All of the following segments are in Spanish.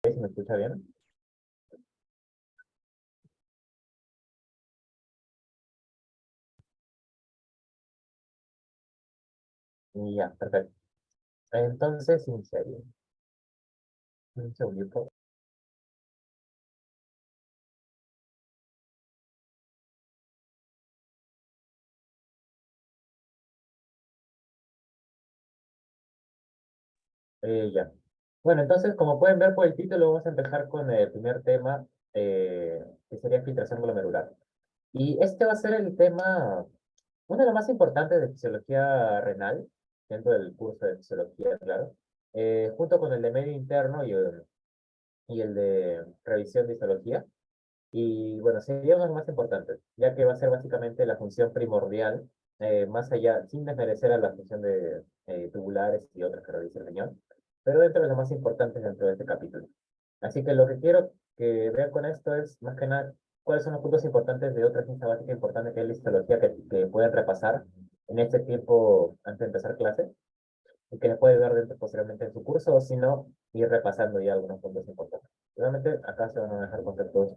¿Si me escucha bien? Y ya, perfecto. Entonces, iniciaría. Un segundito. Ya. Bueno, entonces, como pueden ver por el título, vamos a empezar con el primer tema, que sería filtración glomerular. Y este va a ser el tema, uno de los más importantes de fisiología renal, dentro del curso de fisiología, claro, junto con el de medio interno y el de revisión de histología. Y bueno, sería uno de los más importantes, ya que va a ser básicamente la función primordial, más allá, sin desmerecer a la función de tubulares y otras que realiza el riñón, pero dentro de los más importantes dentro de este capítulo. Así que lo que quiero que vean con esto es, más que nada, cuáles son los puntos importantes de otra ciencia básica importante que es la histología que pueden repasar en este tiempo antes de empezar clase y que les puede ayudar dentro, posteriormente en su curso, o si no, ir repasando ya algunos puntos importantes. Realmente acá se van a dejar conceptos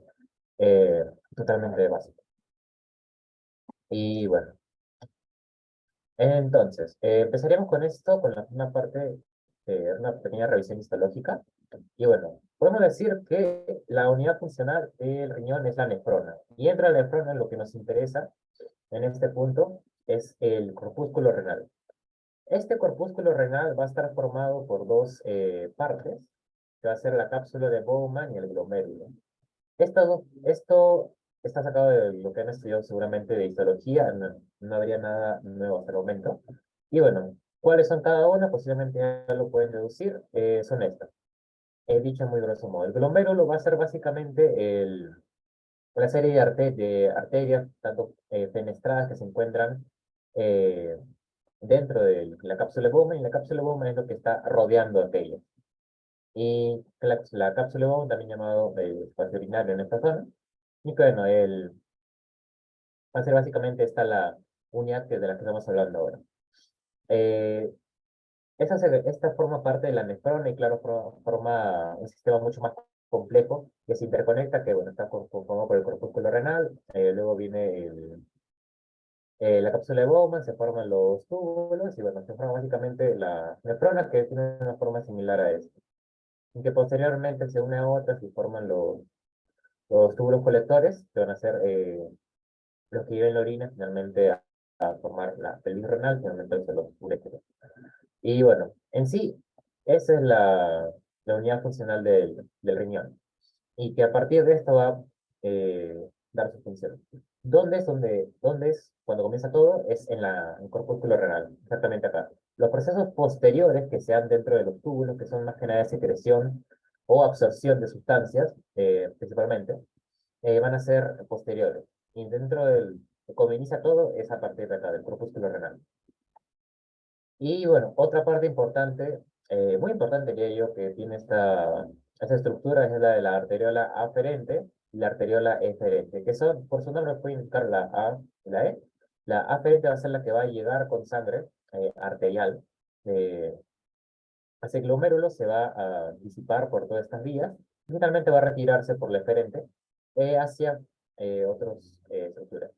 totalmente básico. Y bueno, entonces, empezaríamos con esto, con una parte, una pequeña revisión histológica. Y bueno, podemos decir que la unidad funcional del riñón es la nefrona. Y entre la nefrona lo que nos interesa en este punto es el corpúsculo renal. Este corpúsculo renal va a estar formado por dos partes, que va a ser la cápsula de Bowman y el glomérulo. Esto está sacado de lo que han estudiado seguramente de histología, no habría nada nuevo hasta el momento. Y bueno, ¿cuáles son cada una? Posiblemente ya lo pueden deducir, son estas. He dicho muy grosso modo. El glomérulo va a ser básicamente la serie de arterias, tanto fenestradas que se encuentran eh, dentro de la cápsula de Bowman, y la cápsula de Bowman es lo que está rodeando aquello. Y la cápsula de Bowman, también llamado espacio urinario en esta zona. Y bueno, va a ser básicamente esta la unidad de la que estamos hablando ahora. Eh, esta forma parte de la nefrona y claro, forma un sistema mucho más complejo que se interconecta, que bueno, está conformado por el corpúsculo renal, luego viene la cápsula de Bowman, se forman los túbulos y bueno, se forma básicamente la nefrona que tiene una forma similar a esta. Y que posteriormente se une a otras y forman los túbulos colectores, que van a ser los que llevan la orina finalmente a formar la pelvis renal, finalmente son los uréteros. Y bueno, en sí, esa es la unidad funcional del riñón. Y que a partir de esto va a dar su función. ¿Dónde es cuando comienza todo? Es en el corpúsculo renal, exactamente acá. Los procesos posteriores que se dan dentro de los túbulos, que son más que nada secreción o absorción de sustancias, principalmente, van a ser posteriores. Y dentro como inicia todo, es a partir de acá, del corpúsculo renal. Y bueno, otra parte importante, muy importante que yo, que tiene esta estructura es la de la arteriola aferente y la arteriola eferente, que son, por su nombre puede indicar la A y la E. La aferente va a ser la que va a llegar con sangre arterial. Eh, Ese glomérulo se va a disipar por todas estas vías y finalmente va a retirarse por la eferente hacia otras estructuras.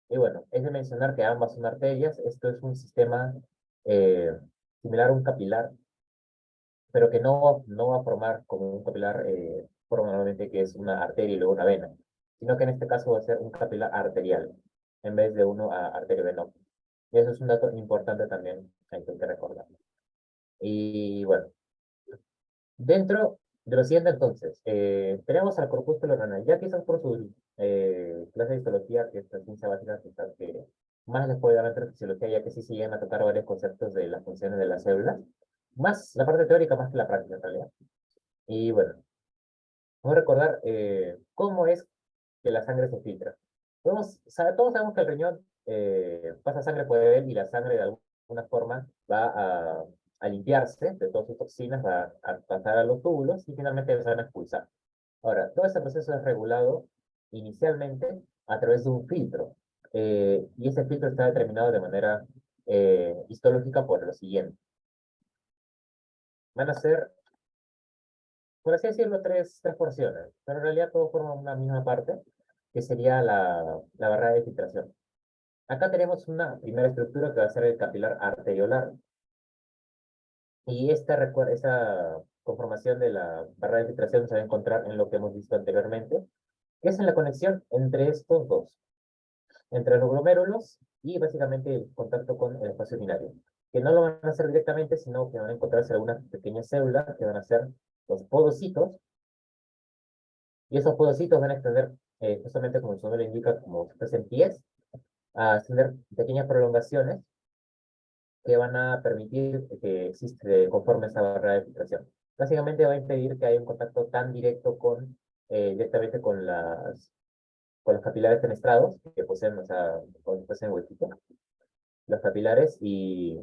Y bueno, es de mencionar que ambas son arterias. Esto es un sistema eh, similar a un capilar, pero que no va a formar como un capilar, normalmente que es una arteria y luego una vena, sino que en este caso va a ser un capilar arterial, en vez de uno arteriovenoso. Y eso es un dato importante también que hay que recordar. Y bueno, dentro de lo siguiente entonces, tenemos al corpúsculo renal. Ya quizás por su clase de histología, que es la ciencia básica, quizás que más les puede dar entre fisiología, ya que sí se llegan a tocar varios conceptos de las funciones de las células. Más la parte teórica más que la práctica en realidad. Y bueno, vamos a recordar cómo es que la sangre se filtra. Todos sabemos que el riñón pasa sangre por él y la sangre de alguna forma va a limpiarse de todas sus toxinas, va a pasar a los túbulos y finalmente se van a expulsar. Ahora, todo ese proceso es regulado inicialmente a través de un filtro. Y ese filtro está determinado de manera histológica por lo siguiente. Van a ser por así decirlo, tres porciones, pero en realidad todo forma una misma parte, que sería la barrera de filtración. Acá tenemos una primera estructura que va a ser el capilar arteriolar, y esa conformación de la barrera de filtración se va a encontrar en lo que hemos visto anteriormente, que es en la conexión entre estos dos, entre los glomérulos y básicamente el contacto con el espacio urinario, que no lo van a hacer directamente, sino que van a encontrarse algunas pequeñas células que van a ser los podocitos, y esos podocitos van a extender, justamente como su nombre lo indica, como si fuesen pies, a extender pequeñas prolongaciones que van a permitir que existe, conforme esa barrera de filtración. Básicamente va a impedir que haya un contacto tan directo directamente con los capilares fenestrados, que poseen, o sea, como si fuesen huequitos, los capilares, y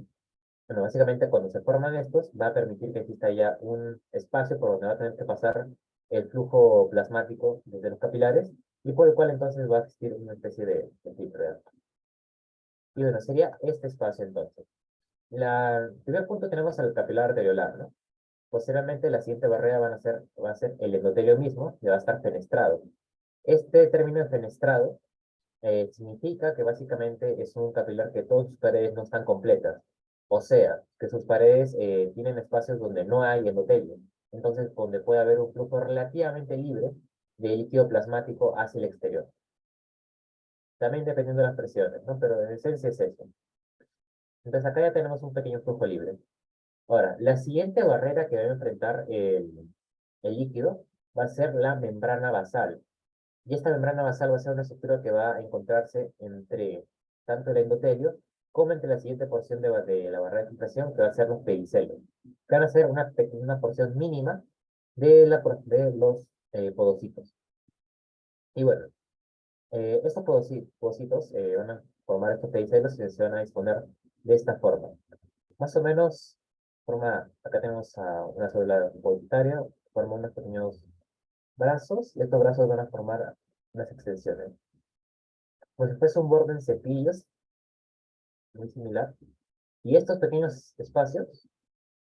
bueno, básicamente cuando se forman estos, va a permitir que exista ya un espacio por donde va a tener que pasar el flujo plasmático desde los capilares, y por el cual entonces va a existir una especie de filtro de agua. Y bueno, sería este espacio entonces. El primer punto tenemos el capilar arteriolar, ¿no? Posteriormente, la siguiente barrera va a ser el endotelio mismo, que va a estar fenestrado. Este término de fenestrado significa que básicamente es un capilar que todas sus paredes no están completas. O sea, que sus paredes tienen espacios donde no hay endotelio. Entonces, donde puede haber un flujo relativamente libre de líquido plasmático hacia el exterior. También dependiendo de las presiones, ¿no? Pero en esencia es eso. Entonces, acá ya tenemos un pequeño flujo libre. Ahora, la siguiente barrera que debe enfrentar el líquido va a ser la membrana basal. Y esta membrana basal va a ser una estructura que va a encontrarse entre tanto el endotelio como entre la siguiente porción de la barrera de filtración, que va a ser los pedicelios, que van a ser una porción mínima de los podocitos. Y bueno, estos podocitos van a formar estos pedicelios y se van a disponer de esta forma. Más o menos, acá tenemos a una célula voluntaria, forma unos pequeños brazos, y estos brazos van a formar unas extensiones. Pues después un borde en cepillos, muy similar. Y estos pequeños espacios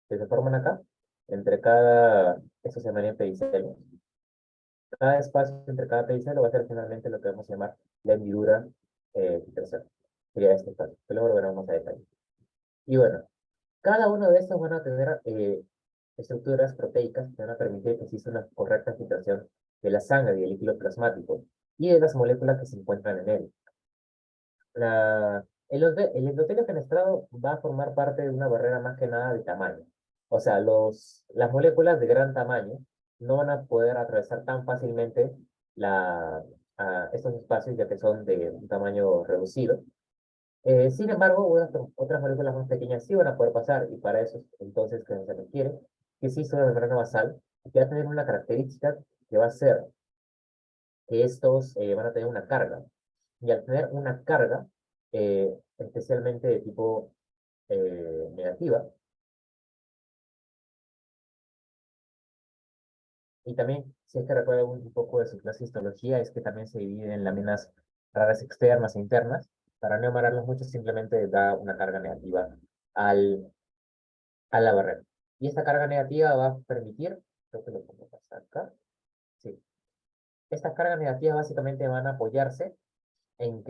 que se forman acá, eso se llamaría pedicelo. Cada espacio entre cada pedicelo va a ser finalmente lo que vamos a llamar la hendidura filtración. Sería este espacio, que luego lo veremos más a detalle. Y bueno, cada uno de estos van a tener estructuras proteicas que van a permitir que exista una correcta filtración de la sangre y el líquido plasmático y de las moléculas que se encuentran en él. El endotelio fenestrado va a formar parte de una barrera más que nada de tamaño. O sea, las moléculas de gran tamaño no van a poder atravesar tan fácilmente estos espacios, ya que son de un tamaño reducido. Sin embargo, otras moléculas más pequeñas sí van a poder pasar, y para eso entonces que se requiere que exista una membrana basal que va a tener una característica que va a ser que estos van a tener una carga. Y al tener una carga, especialmente de tipo negativa, y también, si es que recuerda un poco de su clase de histología, es que también se divide en láminas raras externas e internas. Para no amarrarlos mucho, simplemente da una carga negativa al, a la barrera. Y esta carga negativa va a permitir, creo que lo pongo pasar acá, sí. Estas cargas negativas básicamente van a apoyarse en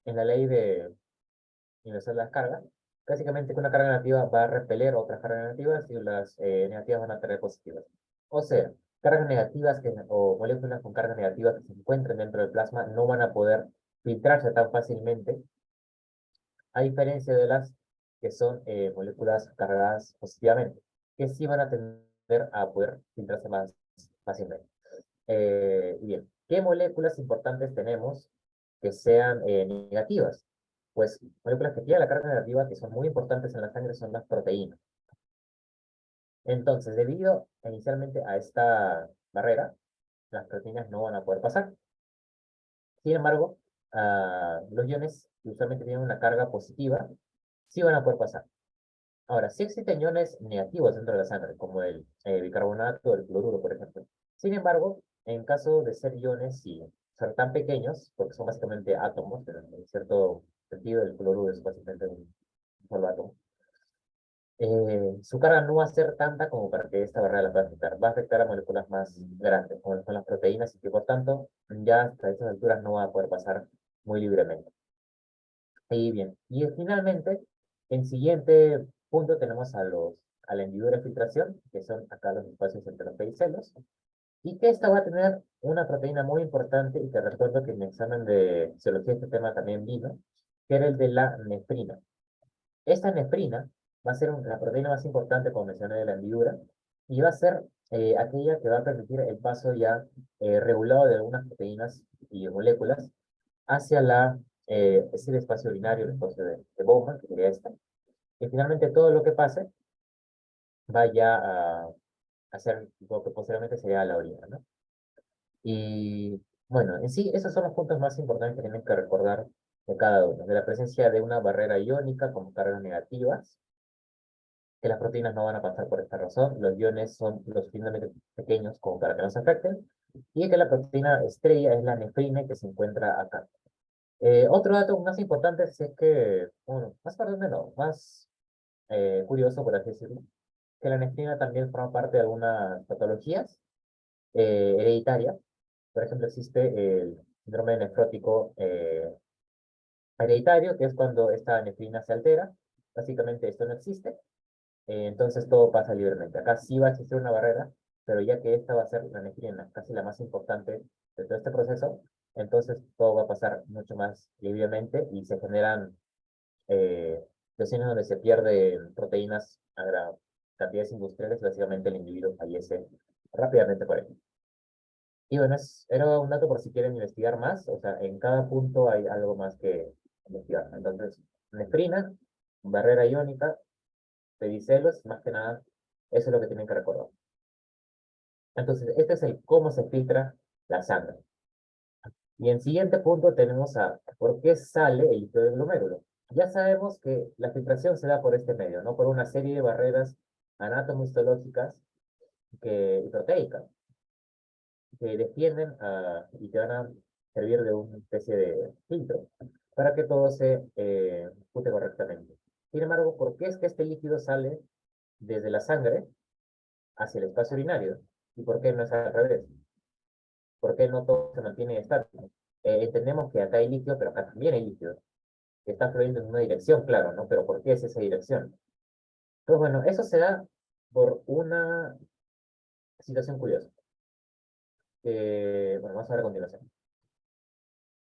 la ley de inversor de las cargas, básicamente que una carga negativa va a repeler otras cargas negativas, y las negativas van a traer positivas. O sea, cargas negativas o moléculas con cargas negativas que se encuentren dentro del plasma no van a poder filtrarse tan fácilmente, a diferencia de las que son moléculas cargadas positivamente, que sí van a tender a poder filtrarse más fácilmente. Bien, ¿qué moléculas importantes tenemos que sean negativas? Pues moléculas que tienen la carga negativa, que son muy importantes en la sangre, son las proteínas. Entonces, debido inicialmente a esta barrera, las proteínas no van a poder pasar. Sin embargo, los iones, que usualmente tienen una carga positiva, sí van a poder pasar. Ahora, sí existen iones negativos dentro de la sangre, como el bicarbonato o el cloruro, por ejemplo. Sin embargo, en caso de ser iones y ser tan pequeños, porque son básicamente átomos, pero en cierto sentido el cloruro es básicamente un solo átomo, su carga no va a ser tanta como para que esta barrera la pueda afectar. Va a afectar a moléculas más grandes, como son las proteínas, y que por tanto ya hasta esas alturas no va a poder pasar muy libremente. Y bien, y finalmente, en siguiente punto tenemos a la hendidura de filtración, que son acá los espacios entre los pedicelos, y que esta va a tener una proteína muy importante, y te recuerdo que en mi examen de fisiología este tema también vino, que era el de la nefrina. Esta nefrina va a ser la proteína más importante, como mencioné, de la hendidura, y va a ser aquella que va a permitir el paso ya regulado de algunas proteínas y moléculas hacia es el espacio urinario, el espacio de Bowman, que sería esta, y finalmente todo lo que pase vaya a ser lo que posteriormente sería la orina, ¿no? Y bueno, en sí, esos son los puntos más importantes que tienen que recordar de cada uno, de la presencia de una barrera iónica con cargas negativas, que las proteínas no van a pasar por esta razón, los iones son lo suficientemente pequeños como para que no se afecten, y que la proteína estrella es la nefrina que se encuentra acá. Otro dato más importante es que, bueno, más importante no, más curioso, por así decirlo, que la nefrina también forma parte de algunas patologías hereditarias. Por ejemplo, existe el síndrome nefrótico hereditario, que es cuando esta nefrina se altera. Básicamente esto no existe, entonces todo pasa libremente. Acá sí va a existir una barrera, pero ya que esta va a ser la nefrina, casi la más importante de todo este proceso, entonces todo va a pasar mucho más libremente y se generan eh, lesiones donde se pierden proteínas a cantidades industriales, básicamente el individuo fallece rápidamente por ello. Y bueno, era un dato por si quieren investigar más, o sea, en cada punto hay algo más que investigar. Entonces, nefrina, barrera iónica, pedicelos, más que nada, eso es lo que tienen que recordar. Entonces, este es el cómo se filtra la sangre. Y en siguiente punto tenemos a por qué sale el líquido del glomérulo. Ya sabemos que la filtración se da por este medio, ¿no? Por una serie de barreras anatomostológicas y proteicas que defienden y que van a servir de una especie de filtro para que todo se pute correctamente. Sin embargo, ¿por qué es que este líquido sale desde la sangre hacia el espacio urinario? ¿Y por qué no es al revés? ¿Por qué no todo se mantiene estático? Entendemos que acá hay líquido, pero acá también hay líquido, que está fluyendo en una dirección, claro, ¿no? Pero ¿por qué es esa dirección? Pues bueno, eso se da por una situación curiosa. Bueno, vamos a ver a continuación.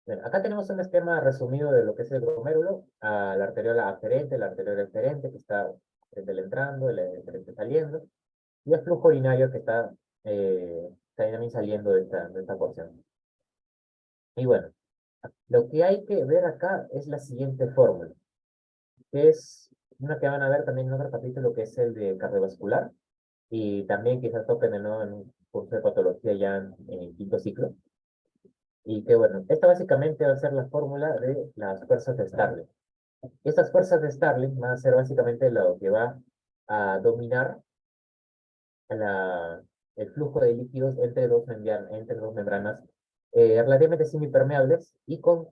Bien, acá tenemos un esquema resumido de lo que es el glomérulo, la arteriola aferente, la arteriola eferente, que está el entrando, el eferente saliendo, y el flujo urinario que está también saliendo de esta porción. Y bueno, lo que hay que ver acá es la siguiente fórmula, que es una que van a ver también en otro capítulo, que es el de cardiovascular, y también quizás toquen de nuevo en un curso de patología ya en quinto ciclo. Y que bueno, esta básicamente va a ser la fórmula de las fuerzas de Starling. Estas fuerzas de Starling van a ser básicamente lo que va a dominar la, el flujo de líquidos entre dos membranas relativamente semipermeables y con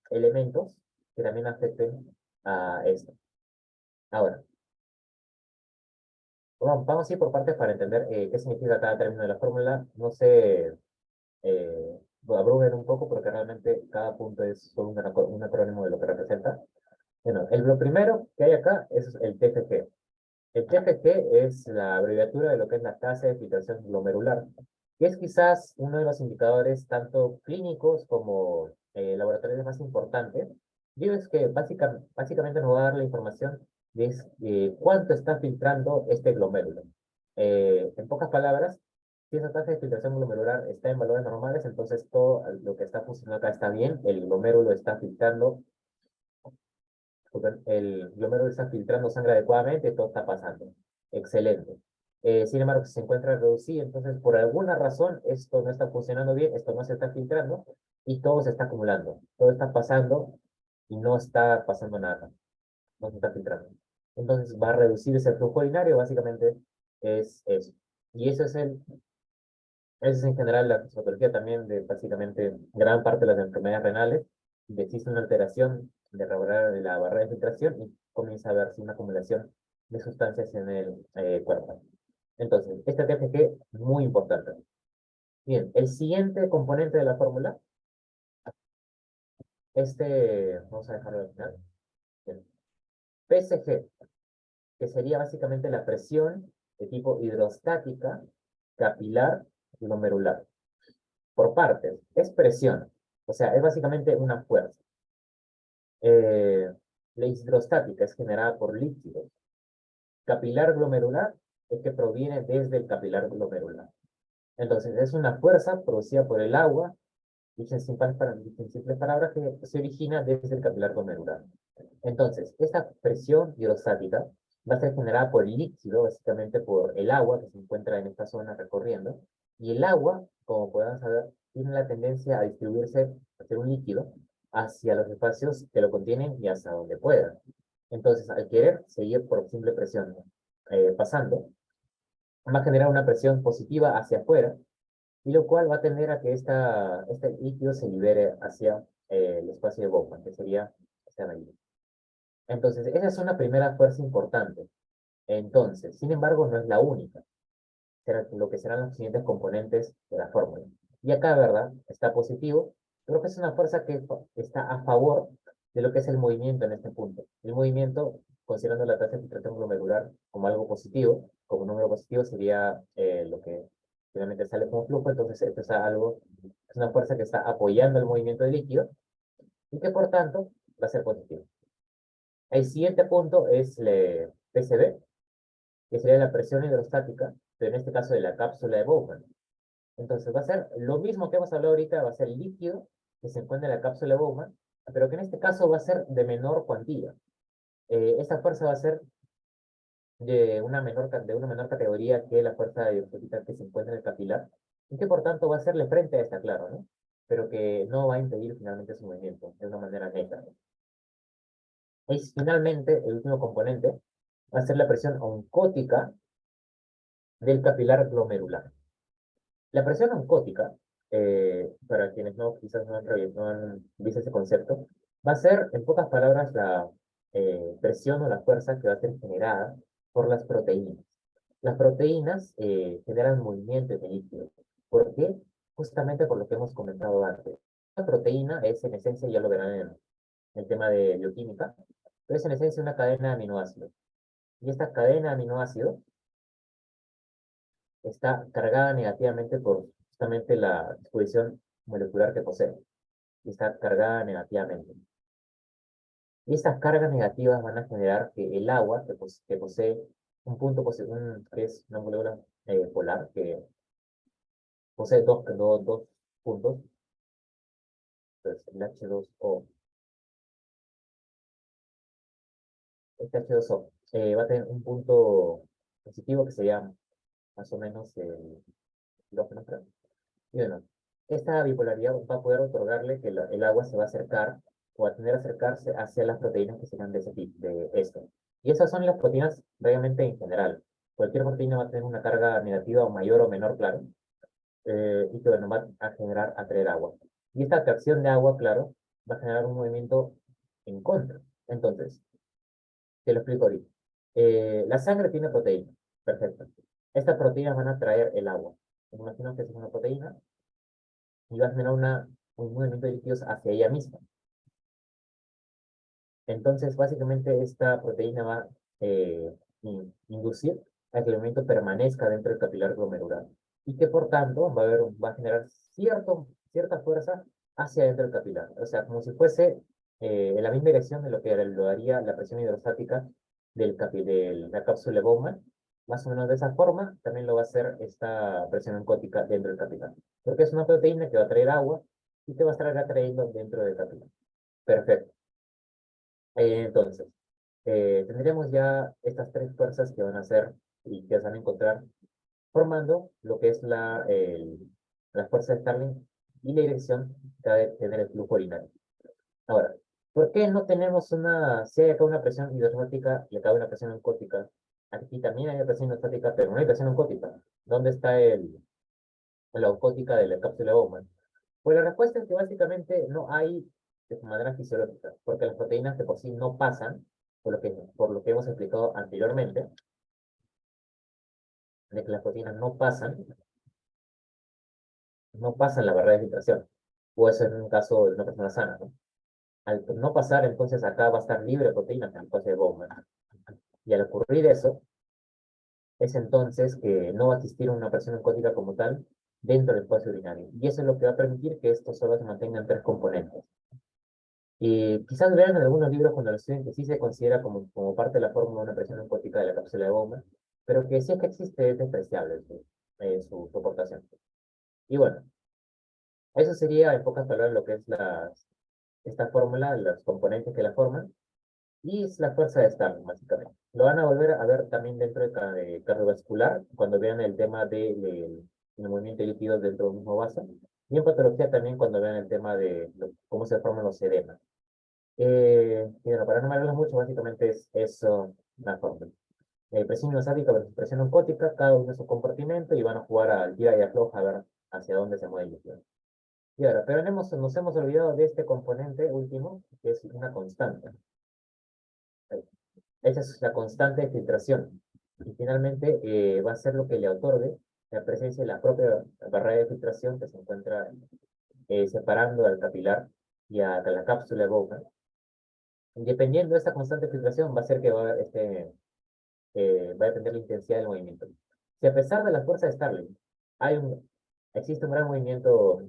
elementos que también afecten a esto. Ahora, vamos a ir por partes para entender qué significa cada término de la fórmula. No se abrumen un poco porque realmente cada punto es solo un acrónimo de lo que representa. Bueno, lo primero que hay acá es el TFG. El TFG es la abreviatura de lo que es la tasa de filtración glomerular, que es quizás uno de los indicadores tanto clínicos como laboratorios más importantes. Y es que básicamente nos va a dar la información de cuánto está filtrando este glomérulo. En pocas palabras, si esa tasa de filtración glomerular está en valores normales, entonces todo lo que está funcionando acá está bien, el glomérulo está filtrando el glomérulo está filtrando sangre adecuadamente, todo está pasando. Excelente. Sin embargo, si se encuentra reducido, entonces por alguna razón esto no está funcionando bien, esto no se está filtrando y todo se está acumulando. Todo está pasando y no está pasando nada. No se está filtrando. Entonces va a reducirse el flujo urinario, básicamente es eso. Y eso es en general la fisiopatología también de básicamente gran parte de las enfermedades renales. Existe una alteración de la barrera de filtración y comienza a verse una acumulación de sustancias en el cuerpo. Entonces, esta TFG muy importante. Bien, el siguiente componente de la fórmula, vamos a dejarlo al final. Bien. PSG, que sería básicamente la presión de tipo hidrostática, capilar y glomerular. Por partes, es presión, o sea, es básicamente una fuerza. Eh, la hidrostática es generada por líquidos. Capilar glomerular es que proviene desde el capilar glomerular. Entonces, es una fuerza producida por el agua, dicho en simples palabras, que se origina desde el capilar glomerular. Entonces, esta presión hidrostática va a ser generada por el líquido, básicamente por el agua que se encuentra en esta zona recorriendo. Y el agua, como podemos saber, tiene la tendencia a distribuirse, a ser un líquido, hacia los espacios que lo contienen y hasta donde pueda. Entonces, al querer seguir por simple presión pasando, va a generar una presión positiva hacia afuera, y lo cual va a tender a que este líquido se libere hacia el espacio de Bowman, que sería esta medida. Entonces, esa es una primera fuerza importante. Entonces, sin embargo, no es la única. Será lo que serán los siguientes componentes de la fórmula. Y acá, ¿verdad? Está positivo. Creo que es una fuerza que está a favor de lo que es el movimiento en este punto. El movimiento, considerando la tasa de filtración glomerular como algo positivo, como un número positivo, sería lo que finalmente sale como flujo. Entonces, esto es una fuerza que está apoyando el movimiento del líquido y que, por tanto, va a ser positivo. El siguiente punto es el PCB, que sería la presión hidrostática, pero en este caso de la cápsula de Bowman. Entonces va a ser lo mismo que hemos hablado ahorita, va a ser líquido que se encuentra en la cápsula de Bowman, pero que en este caso va a ser de menor cuantía. Esta fuerza va a ser de una menor categoría que la fuerza hidrostática que se encuentra en el capilar, y que por tanto va a hacerle frente a esta, claro, ¿no? Pero que no va a impedir finalmente su movimiento de una manera neta. Y finalmente, el último componente va a ser la presión oncótica del capilar glomerular. La presión oncótica, para quienes quizás no han visto ese concepto, va a ser, en pocas palabras, la presión o la fuerza que va a ser generada por las proteínas. Las proteínas generan movimiento en el líquido. ¿Por qué? Justamente por lo que hemos comentado antes. La proteína es, en esencia, ya lo verán en el tema de bioquímica, pero es en esencia una cadena de aminoácidos. Y esta cadena de aminoácidos está cargada negativamente por justamente la disposición molecular que posee. Y está cargada negativamente. Y estas cargas negativas van a generar que el agua, que posee un punto, que es una molécula polar, que posee dos puntos, entonces el H2O, este H2O va a tener un punto positivo que sería más o menos el hidrógeno, creo. Y bueno, esta bipolaridad va a poder otorgarle que el agua se va a acercar o a tener a acercarse hacia las proteínas que serán de ese tipo, de esto. Y esas son las proteínas realmente en general. Cualquier proteína va a tener una carga negativa o mayor o menor, claro, y que bueno, va a atraer agua. Y esta atracción de agua, claro, va a generar un movimiento en contra. Entonces, te lo explico ahorita. La sangre tiene proteínas, perfecto. Estas proteínas van a atraer el agua. Imagino que es una proteína y va a generar un movimiento de líquidos hacia ella misma. Entonces, básicamente, esta proteína va a inducir a que el movimiento permanezca dentro del capilar glomerular y que, por tanto, va a generar cierta fuerza hacia dentro del capilar. O sea, como si fuese en la misma dirección de lo que lo daría la presión hidrostática de la cápsula de Bowman. Más o menos de esa forma, también lo va a hacer esta presión oncótica dentro del capilar. Porque es una proteína que va a traer agua y te va a estar atrayendo dentro del capilar. Perfecto. Entonces, tendremos ya estas tres fuerzas que van a hacer y que se van a encontrar formando lo que es la fuerza de Starling y la dirección que va a tener el flujo urinario. Ahora, ¿por qué no tenemos si hay acá una presión hidrostática y acá una presión oncótica? Aquí también hay una presión hidrostática, pero no hay presión oncótica. ¿Dónde está la oncótica de la cápsula Bowman? Pues la respuesta es que básicamente no hay de manera fisiológica, porque las proteínas de por sí no pasan por lo que hemos explicado anteriormente, de que las proteínas no pasan la barrera de filtración. O eso en un caso de una persona sana, ¿no? Al no pasar, entonces acá va a estar libre de proteínas en el espacio de Bowman. Y al ocurrir eso, es entonces que no va a existir una presión oncótica como tal dentro del espacio urinario. Y eso es lo que va a permitir que estos solo se mantengan tres componentes. Y quizás vean en algunos libros cuando lo estudian que sí se considera como parte de la fórmula una presión oncótica de la cápsula de Bowman, pero que si es que existe es despreciable su aportación. Y bueno, eso sería en pocas palabras lo que es esta fórmula, los componentes que la forman, y es la fuerza de Stalin, básicamente. Lo van a volver a ver también dentro de cardiovascular, cuando vean el tema del movimiento de lípidos dentro del mismo vaso, y en patología también cuando vean el tema de cómo se forman los edemas. Y bueno, para no marearlos mucho, básicamente es eso la fórmula. Presión inostática versus presión oncótica, cada uno es su compartimento y van a jugar al tira y afloja a ver hacia dónde se mueve el líquido. Y ahora, pero nos hemos olvidado de este componente último, que es una constante. Esa es la constante de filtración. Y finalmente va a ser lo que le otorgue la presencia de la propia barrera de filtración que se encuentra separando al capilar y a la cápsula de boca. Dependiendo de esta constante de filtración, va a ser que va a depender la intensidad del movimiento. Si a pesar de la fuerza de Starling existe un gran movimiento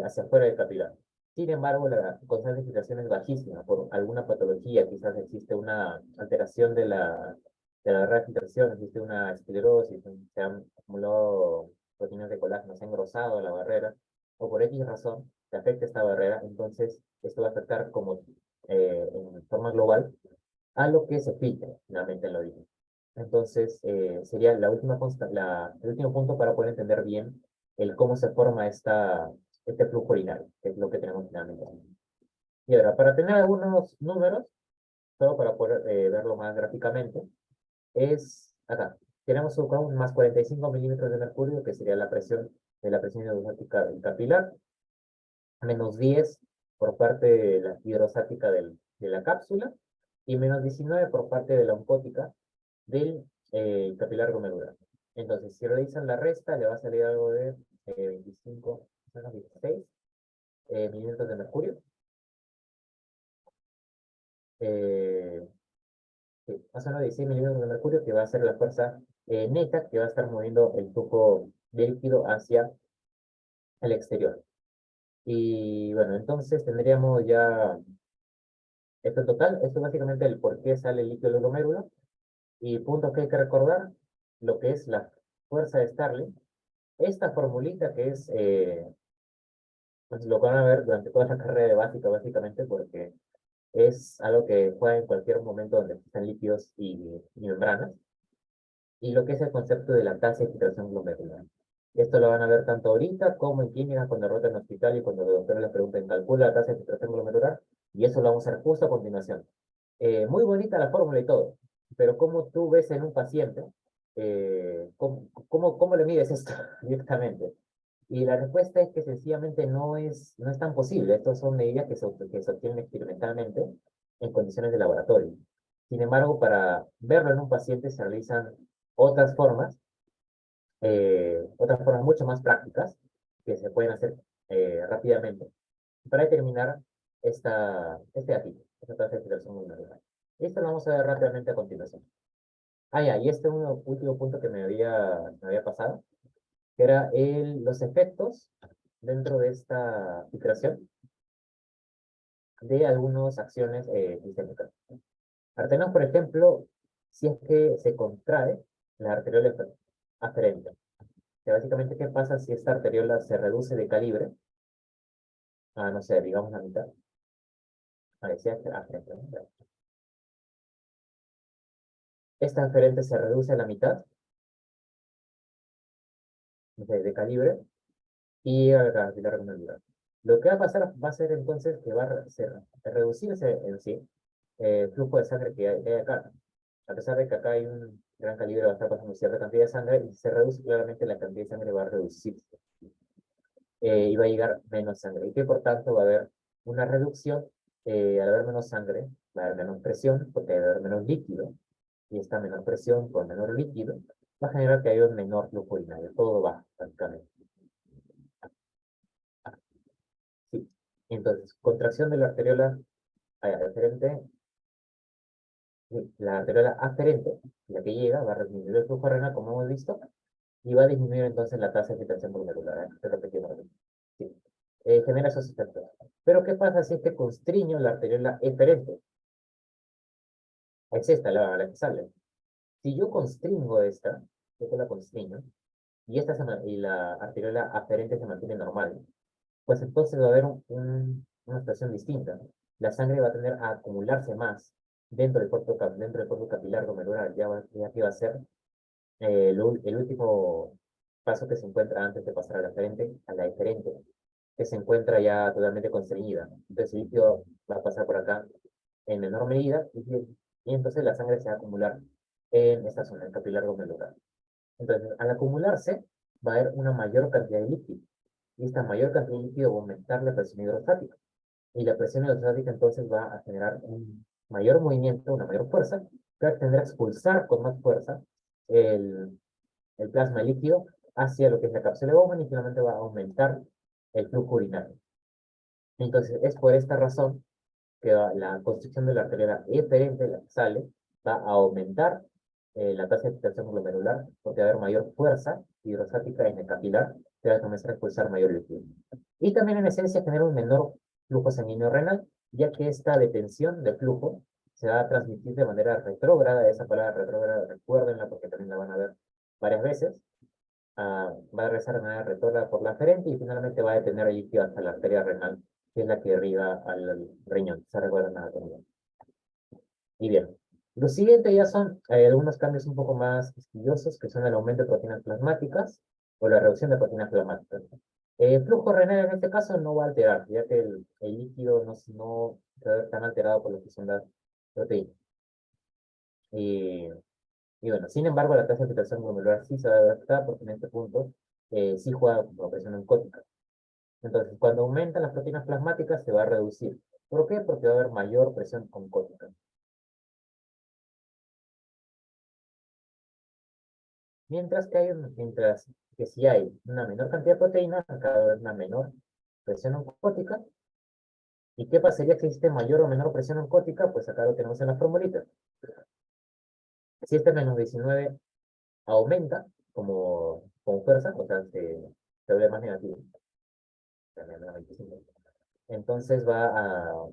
hacia afuera del capilar. Sin embargo, la constante de filtración es bajísima por alguna patología, quizás existe una alteración de la barrera de filtración, existe una esclerosis, se han acumulado proteínas de colágeno, se ha engrosado la barrera, o por X razón se afecta esta barrera, entonces esto va a afectar en forma global a lo que se filtra finalmente en la orina. Entonces, sería el último punto para poder entender bien el cómo se forma este flujo urinario, que es lo que tenemos finalmente. Y ahora, para tener algunos números, solo para poder verlo más gráficamente, es acá. Tenemos un más 45 milímetros de mercurio, que sería la presión hidrostática del capilar, menos 10 por parte de la hidrostática de la cápsula, y menos 19 por parte de la oncótica del capilar glomerular. Entonces, si realizan la resta, le va a salir algo de 25 menos 16 milímetros de mercurio. Eh, sí, más o menos 16 milímetros de mercurio, que va a ser la fuerza neta que va a estar moviendo el flujo de líquido hacia el exterior. Y bueno, entonces tendríamos ya esto en total. Esto es básicamente el por qué sale el líquido del glomérulo. Y puntos que hay que recordar, lo que es la fuerza de Starling. Esta formulita que es, pues lo van a ver durante toda la carrera de básica, básicamente, porque es algo que juega en cualquier momento donde existan líquidos y membranas. Y lo que es el concepto de la tasa de filtración glomerular. Esto lo van a ver tanto ahorita como en clínica, cuando rotan en hospital y cuando el doctor les pregunten, calcula la tasa de filtración glomerular, y eso lo vamos a hacer justo a continuación. Muy bonita la fórmula y todo, pero ¿cómo tú ves en un paciente? ¿Cómo le mides esto directamente? Y la respuesta es que sencillamente no es tan posible. Estas son medidas que se obtienen experimentalmente en condiciones de laboratorio. Sin embargo, para verlo en un paciente se realizan otras formas mucho más prácticas que se pueden hacer rápidamente para determinar este gatito, esta tasa de filtración glomerular. Esto lo vamos a ver rápidamente a continuación. Ya, y este es un último punto que me había pasado, que era los efectos dentro de esta filtración de algunas acciones sistémicas. Tenemos, por ejemplo, si es que se contrae la arteriola aferente. Que básicamente, ¿qué pasa si esta arteriola se reduce de calibre? No sé, digamos la mitad. Parecía aferente, ¿no? Esta aferente se reduce a la mitad de calibre y a la capilar glomerular. Lo que va a pasar va a ser entonces que va a reducirse en sí el flujo de sangre que hay acá. A pesar de que acá hay un gran calibre, va a estar pasando cierta cantidad de sangre y se reduce claramente la cantidad de sangre, va a reducirse y va a llegar menos sangre. Y que por tanto va a haber una reducción Al haber menos sangre, va a haber menos presión, porque va a haber menos líquido, y esta menor presión con menor líquido va a generar que haya un menor flujo urinario. Todo va, prácticamente. Sí. Entonces, contracción de la arteriola aferente, la arteriola aferente, la que llega, va a disminuir el flujo renal, como hemos visto, y va a disminuir entonces la tasa de filtración glomerular. Esto repetimos. Sí. Genera esos efectos. Pero, ¿qué pasa si es que constriño la arteriola eferente? Es esta la que sale. Si yo constringo esta, yo la constriño, y, y la arteriola aferente se mantiene normal, pues entonces va a haber una situación distinta. La sangre va a tender a acumularse más dentro del cuerpo capilar glomerular, ya que va a ser el último paso que se encuentra antes de pasar a la eferente, que se encuentra ya totalmente constreñida. Entonces el líquido va a pasar por acá en menor medida y entonces la sangre se va a acumular en esta zona, el capilar glomerular. Entonces, al acumularse, va a haber una mayor cantidad de líquido. Y esta mayor cantidad de líquido va a aumentar la presión hidrostática. Y la presión hidrostática entonces va a generar un mayor movimiento, una mayor fuerza, que va a tender a expulsar con más fuerza el, el plasma líquido hacia lo que es la cápsula de Bowman y finalmente va a aumentar el flujo urinario. Entonces, es por esta razón que la construcción de la arteria eferente, la que sale, va a aumentar la tasa de filtración glomerular porque va a haber mayor fuerza hidrostática en el capilar, que va a comenzar a expulsar mayor líquido. Y también en esencia genera un menor flujo sanguíneo renal, ya que esta detención de flujo se va a transmitir de manera retrógrada. Esa palabra retrógrada, recuérdenla porque también la van a ver varias veces. Va a regresar de manera retrógrada por la aferente y finalmente va a detener el líquido hasta la arteria renal, que es la que irriga al riñón. Se recuerdan nada también. Y bien, lo siguiente ya son algunos cambios un poco más quisquillosos, que son el aumento de proteínas plasmáticas o la reducción de proteínas plasmáticas. El flujo renal en este caso no va a alterar, ya que el líquido no se va a ver tan alterado por lo que son las proteínas. Y, y bueno, sin embargo, la tasa de filtración glomerular sí se va a adaptar porque en este punto sí juega como presión oncótica. Entonces, cuando aumentan las proteínas plasmáticas, se va a reducir. ¿Por qué? Porque va a haber mayor presión oncótica. Mientras que si hay una menor cantidad de proteínas, acá va a haber una menor presión oncótica. ¿Y qué pasaría si existe mayor o menor presión oncótica? Pues acá lo tenemos en la formulita. Si este menos 19 aumenta con fuerza, o sea, se vuelve más negativo. Entonces va a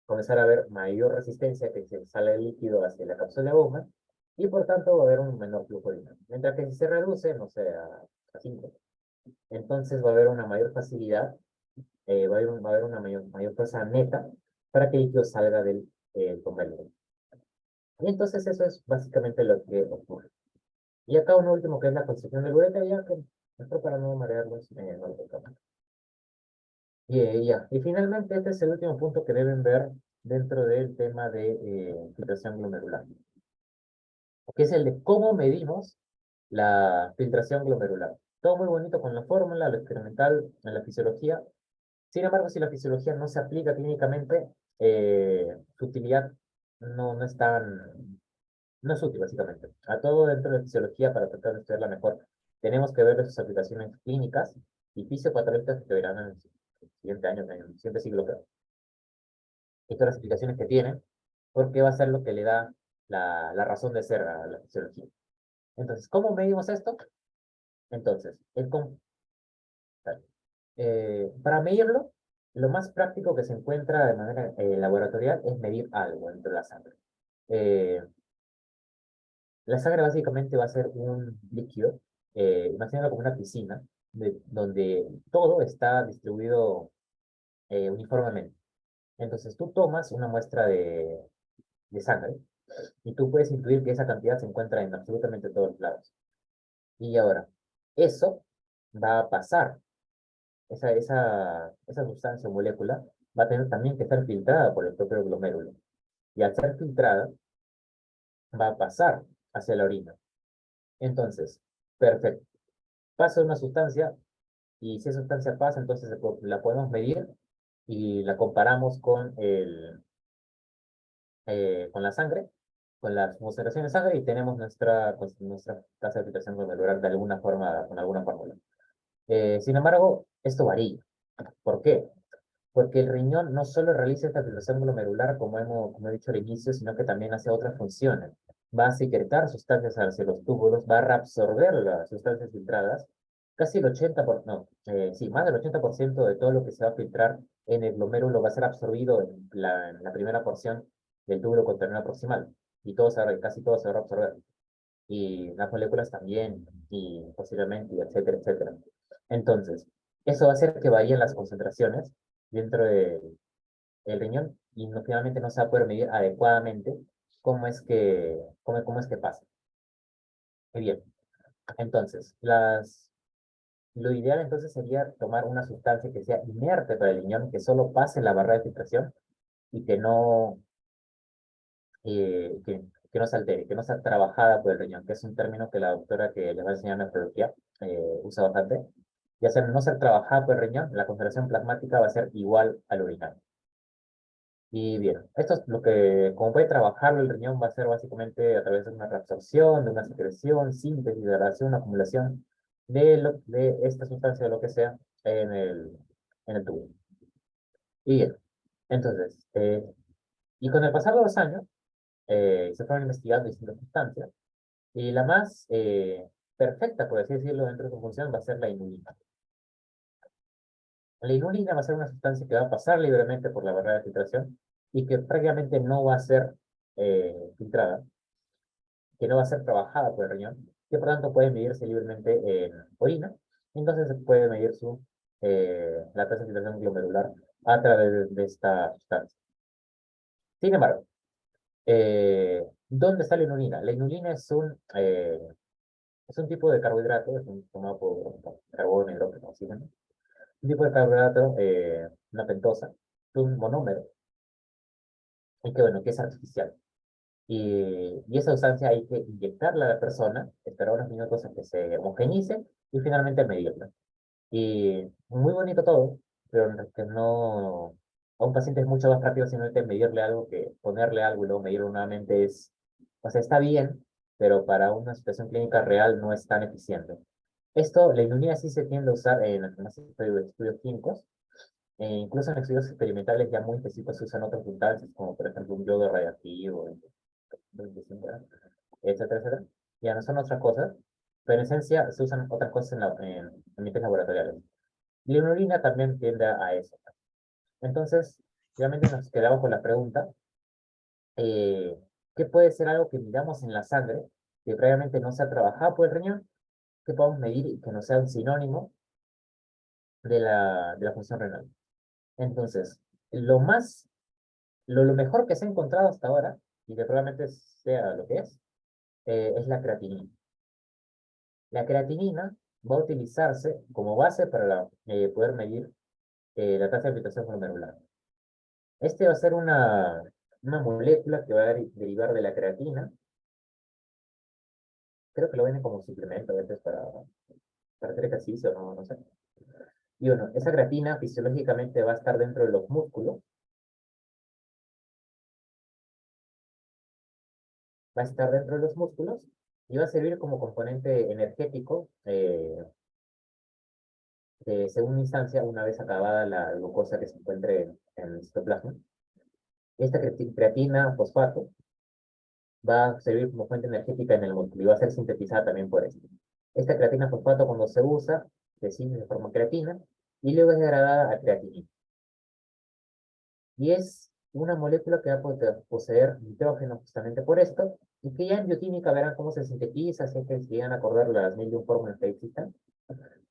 comenzar a haber mayor resistencia que se sale el líquido hacia la cápsula de Bowman y por tanto va a haber un menor flujo de orina. Mientras que si se reduce, no sé, a 5, entonces va a haber una mayor facilidad, va a haber una mayor fuerza neta para que el líquido salga del conveniente. Y entonces eso es básicamente lo que ocurre. Y acá uno último que es la construcción del ureter, ya que mejor para no marearlos, no lo tocamos. Y finalmente este es el último punto que deben ver dentro del tema de filtración glomerular, que es el de cómo medimos la filtración glomerular. Todo muy bonito con la fórmula, lo experimental en la fisiología. Sin embargo, si la fisiología no se aplica clínicamente, su utilidad no es no es útil, básicamente. A todo dentro de la fisiología, para tratar de estudiarla mejor, tenemos que ver sus aplicaciones clínicas y fisiopatológicas que verán en el siguiente año, en el siguiente siglo, creo. Y todas las aplicaciones que tienen, porque va a ser lo que le da la razón de ser a la fisiología. Entonces, ¿cómo medimos esto? Entonces, para medirlo, lo más práctico que se encuentra de manera laboratorial es medir algo dentro de la sangre. Eh, la sangre básicamente va a ser un líquido, imagínalo como una piscina, donde todo está distribuido uniformemente. Entonces, tú tomas una muestra de sangre y tú puedes intuir que esa cantidad se encuentra en absolutamente todos los lados. Y ahora, eso va a pasar, esa sustancia o molécula va a tener también que estar filtrada por el propio glomérulo. Y al ser filtrada, va a pasar hacia la orina. Entonces, perfecto. Pasa una sustancia y si esa sustancia pasa, entonces la podemos medir y la comparamos con la sangre, con la concentración de sangre y tenemos nuestra tasa de filtración glomerular de alguna forma, con alguna fórmula. Sin embargo, esto varía. ¿Por qué? Porque el riñón no solo realiza esta filtración glomerular, como he dicho al inicio, sino que también hace otras funciones. Va a secretar sustancias hacia los túbulos, va a reabsorber las sustancias filtradas. Casi el 80%, no, sí, más del 80% de todo lo que se va a filtrar en el glomérulo va a ser absorbido en la primera porción del túbulo conterminal proximal. Y casi todo se va a absorber. Y las moléculas también, y posiblemente, y etcétera, etcétera. Entonces, eso va a hacer que varíen las concentraciones dentro del riñón y finalmente no se va a poder medir adecuadamente cómo es que pasa. Muy bien, entonces, lo ideal entonces sería tomar una sustancia que sea inerte para el riñón, que solo pase la barrera de filtración y que no se altere, que no sea trabajada por el riñón, que es un término que la doctora que les va a enseñar nefrología usa bastante. Y hacer no ser trabajada por el riñón, la concentración plasmática va a ser igual al urinario. Y bien, esto es lo que, como puede trabajarlo el riñón, va a ser básicamente a través de una reabsorción, de una secreción, síntesis, degradación, acumulación de esta sustancia o lo que sea en el tubo. Y bien, entonces, y con el pasar de los años, se fueron investigando distintas sustancias, y la más perfecta, por así decirlo, dentro de su función va a ser la inulina. La inulina va a ser una sustancia que va a pasar libremente por la barrera de filtración y que prácticamente no va a ser filtrada, que no va a ser trabajada por el riñón, que por tanto puede medirse libremente en orina. Entonces se puede medir la tasa de filtración glomerular a través de esta sustancia. Sin embargo, ¿dónde está la inulina? La inulina es un tipo de carbohidrato, es un tomado por carbono, hidrógeno, oxígeno. Un tipo de carbohidrato, una pentosa, un monómero, y que bueno, que es artificial. Y esa sustancia hay que inyectarla a la persona, esperar unos minutos a que se homogenice y finalmente medirla. Y muy bonito todo, pero que no, a un paciente es mucho más rápido simplemente medirle algo que ponerle algo y luego medirlo nuevamente o sea, está bien, pero para una situación clínica real no es tan eficiente. Esto, la inulina sí se tiende a usar en algunos estudios clínicos, incluso en estudios experimentales ya muy específicos se usan otras sustancias, como por ejemplo un yodo radiactivo, etcétera, etcétera, etcétera. Ya no son otras cosas, pero en esencia se usan otras cosas en ambientes laboratoriales. Y la inulina también tiende a eso. Entonces, realmente nos quedamos con la pregunta, eh, ¿qué puede ser algo que miramos en la sangre que previamente no se ha trabajado por el riñón, que podamos medir y que no sea un sinónimo de la función renal? Entonces, lo más, lo mejor que se ha encontrado hasta ahora, y que probablemente sea lo que es la creatinina. La creatinina va a utilizarse como base para poder medir la tasa de filtración glomerular. Este va a ser una molécula que va a derivar de la creatina. Creo que lo venden como suplemento a veces para hacer ejercicio, no sé. Y bueno, esa creatina fisiológicamente va a estar dentro de los músculos, va a estar dentro de los músculos y va a servir como componente energético según instancia una vez acabada la glucosa que se encuentre en el citoplasma. Esta creatina fosfato va a servir como fuente energética en el músculo y va a ser sintetizada también por esto. Esta creatina fosfato cuando se usa, se forma creatina y luego es degradada a creatinina. Y es una molécula que va a poseer nitrógeno justamente por esto, y que ya en bioquímica verán cómo se sintetiza, si es que se llegan a acordar las mil y un fórmulas que existan.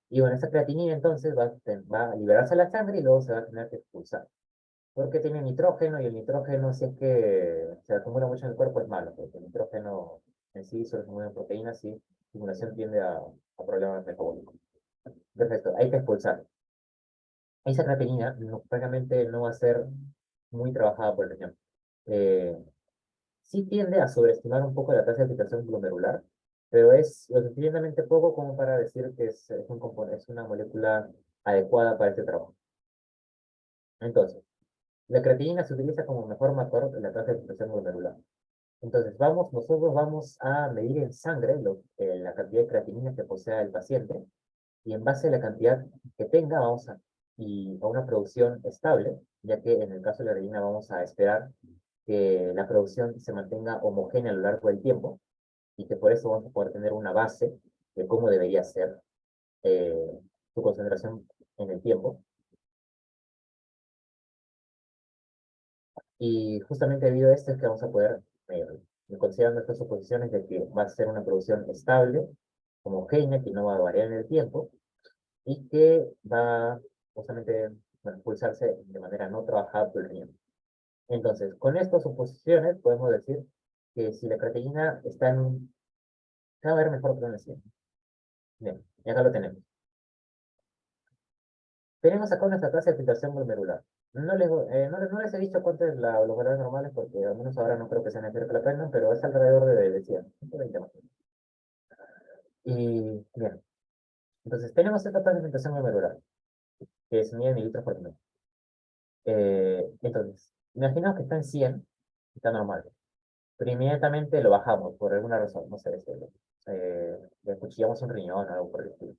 Y bueno, esa creatinina entonces va a liberarse a la sangre y luego se va a tener que expulsar. Porque tiene nitrógeno y el nitrógeno, si es que se acumula mucho en el cuerpo, es malo, porque el nitrógeno en sí solo se mueve en proteínas y su acumulación tiende a problemas metabólicos. Perfecto, hay que expulsar. Esa creatinina prácticamente no va a ser muy trabajada por el riñón. Eh, sí tiende a sobreestimar un poco la tasa de filtración glomerular, pero es lo suficientemente poco como para decir que es una molécula adecuada para este trabajo. Entonces, la creatinina se utiliza como mejor marcador de la tasa de filtración glomerular. Entonces, nosotros vamos a medir en sangre la cantidad de creatinina que posea el paciente y en base a la cantidad que tenga, y a una producción estable, ya que en el caso de la creatinina vamos a esperar que la producción se mantenga homogénea a lo largo del tiempo y que por eso vamos a poder tener una base de cómo debería ser eh, su concentración en el tiempo. Y justamente debido a esto es que vamos a poder, considerando estas suposiciones de que va a ser una producción estable, homogénea, que no va a variar en el tiempo, y que va justamente, bueno, pulsarse de manera no trabajada por el riñón. Entonces, con estas suposiciones podemos decir que si la creatinina está en un, se va a ver mejor que en el 100. Bien, y acá lo tenemos. Tenemos acá nuestra tasa de filtración glomerular. No les he dicho cuánto es los valores normales porque al menos ahora no creo que sea necesario que la aprendan, pero es alrededor de 100, 120 más o menos. Y bien, entonces tenemos esta tasa de filtración glomerular, que es 1000 mililitros por minuto. Entonces, imaginemos que está en 100, está normal, pero inmediatamente lo bajamos por alguna razón, no sé, le acuchillamos un riñón o algo por el estilo,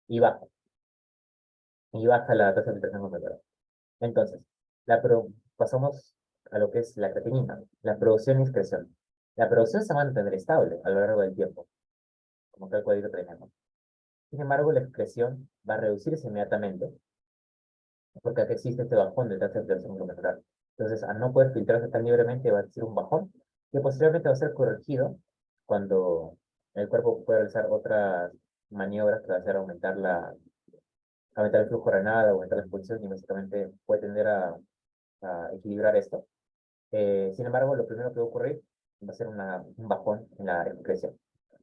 y baja, y baja la tasa de filtración glomerular. Entonces, pasamos a lo que es la creatinina, la producción y excreción. La producción se va a mantener estable a lo largo del tiempo, como que el cuadrito que tenemos. Sin embargo, la excreción va a reducirse inmediatamente, porque aquí existe este bajón de tasa de filtración glomerular. Entonces, al no poder filtrarse tan libremente, va a existir un bajón, que posteriormente va a ser corregido cuando el cuerpo puede realizar otras maniobras que va a hacer aumentar el flujo renal, aumentar la expulsión, y básicamente puede tender a equilibrar esto. Sin embargo, lo primero que va a ocurrir va a ser un bajón en la excreción.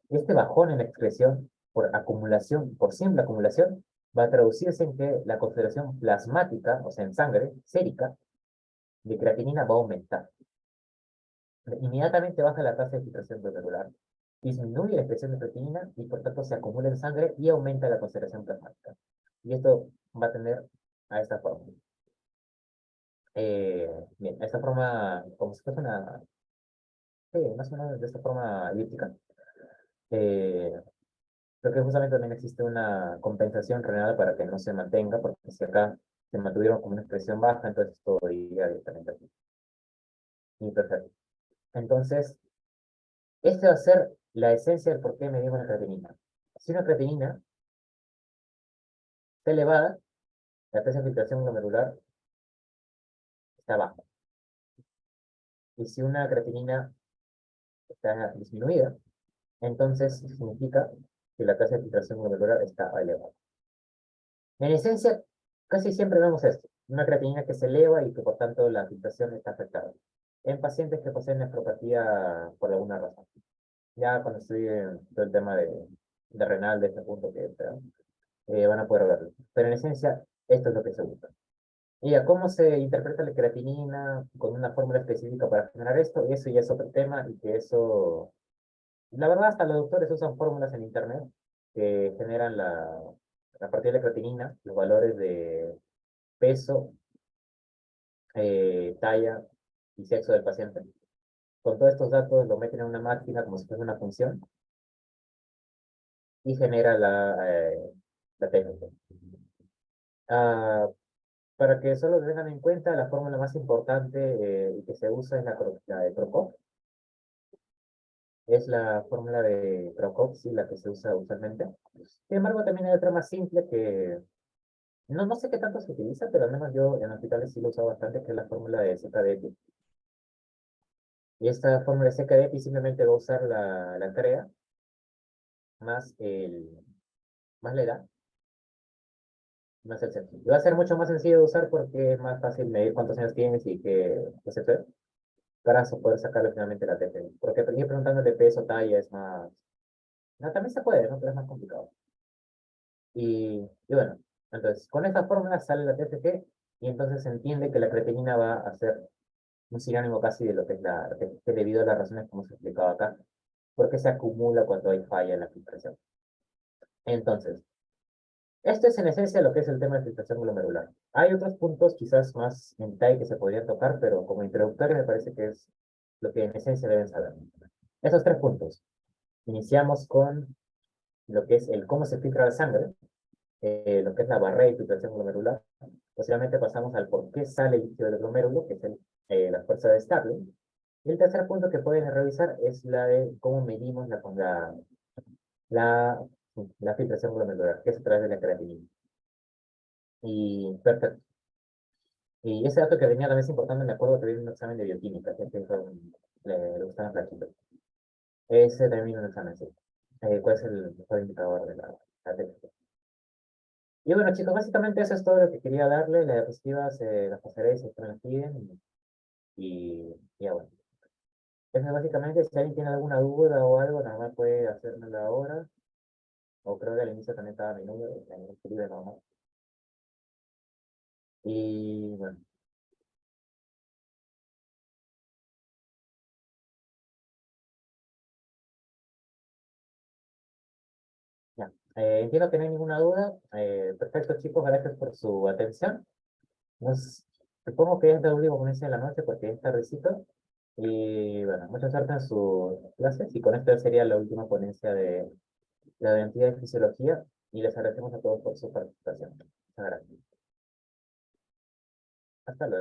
Y este bajón en la excreción, por acumulación, por simple acumulación, va a traducirse en que la concentración plasmática, o sea, en sangre, sérica, de creatinina va a aumentar. Inmediatamente baja la tasa de filtración glomerular, disminuye la expresión de creatinina y por tanto se acumula en sangre y aumenta la concentración plasmática. Y esto va a tener a esta forma. Bien, esta forma, como si fuese sí, más o menos de esta forma elíptica. Eh, Creo que justamente también existe una compensación renal para que no se mantenga, porque si acá se mantuvieron como una expresión baja, entonces todo iría directamente aquí. Y perfecto. Entonces, esta va a ser la esencia del por qué medimos la creatinina. Si una creatinina está elevada, la tasa de filtración glomerular está baja. Y si una creatinina está disminuida, entonces significa que la tasa de filtración glomerular está elevada. En esencia, casi siempre vemos esto, una creatinina que se eleva y que por tanto la filtración está afectada. En pacientes que poseen nefropatía por alguna razón. Ya cuando estudien todo el tema de renal de este punto van a poder verlo. Pero en esencia, esto es lo que se busca. Y a cómo se interpreta la creatinina con una fórmula específica para generar esto, eso ya es otro tema y que eso, la verdad, hasta los doctores usan fórmulas en internet que generan a partir de la creatinina los valores de peso, talla y sexo del paciente. Con todos estos datos lo meten en una máquina como si fuese una función y genera la técnica. Ah, para que solo tengan en cuenta, la fórmula más importante y que se usa es la de Prokop. Es la fórmula de Prokop, sí, la que se usa usualmente. Sin embargo, también hay otra más simple que no sé qué tanto se utiliza, pero al menos yo en hospitales sí lo uso bastante, que es la fórmula de ZDX. Y esta fórmula de ZDX simplemente va a usar la CREA más, más la edad, más el sexo. Y va a ser mucho más sencillo de usar porque es más fácil medir cuántos años tienes y qué se puede, para poder sacarle finalmente la TFG. Porque ir preguntándole peso, talla es más... No, también se puede, ¿no? Pero es más complicado. Y bueno, entonces con esta fórmula sale la TFG y entonces se entiende que la creatinina va a ser un sinónimo casi de lo que es que debido a las razones como se explicaba acá, porque se acumula cuando hay falla en la filtración. Entonces, Esto es en esencia lo que es el tema de filtración glomerular. Hay otros puntos quizás más en detalle que se podrían tocar, pero como introductorio me parece que es lo que en esencia deben saber. Esos tres puntos. Iniciamos con lo que es el cómo se filtra la sangre, lo que es la barrera de filtración glomerular. Posteriormente pasamos al por qué sale el líquido del glomérulo, que es la fuerza de Starling. Y el tercer punto que pueden revisar es la de cómo medimos la, la filtración glomerular, que es a través de la creatinina. Y perfecto. Y ese dato que venía también es importante, me acuerdo que viene en un examen de bioquímica, que le gustaban flaquitos. Ese también viene en un examen, sí. ¿Cuál es el mejor indicador de la técnica? Y bueno, chicos, básicamente eso es todo lo que quería darle. Las diapositivas las pasaré si ustedes me las piden. Y ya bueno. Eso es básicamente, si alguien tiene alguna duda o algo, nada más puede hacérmela ahora. O creo que al inicio también estaba mi número, también escribe nada más. Y bueno, ya. Entiendo que no hay ninguna duda. Perfecto, chicos, gracias por su atención. Nos, supongo que es la última ponencia de la noche porque es tardecito. Y bueno, mucha suerte en sus clases. Y con esto sería la última ponencia de la identidad de fisiología. Y les agradecemos a todos por su participación. Muchas gracias. Hasta luego.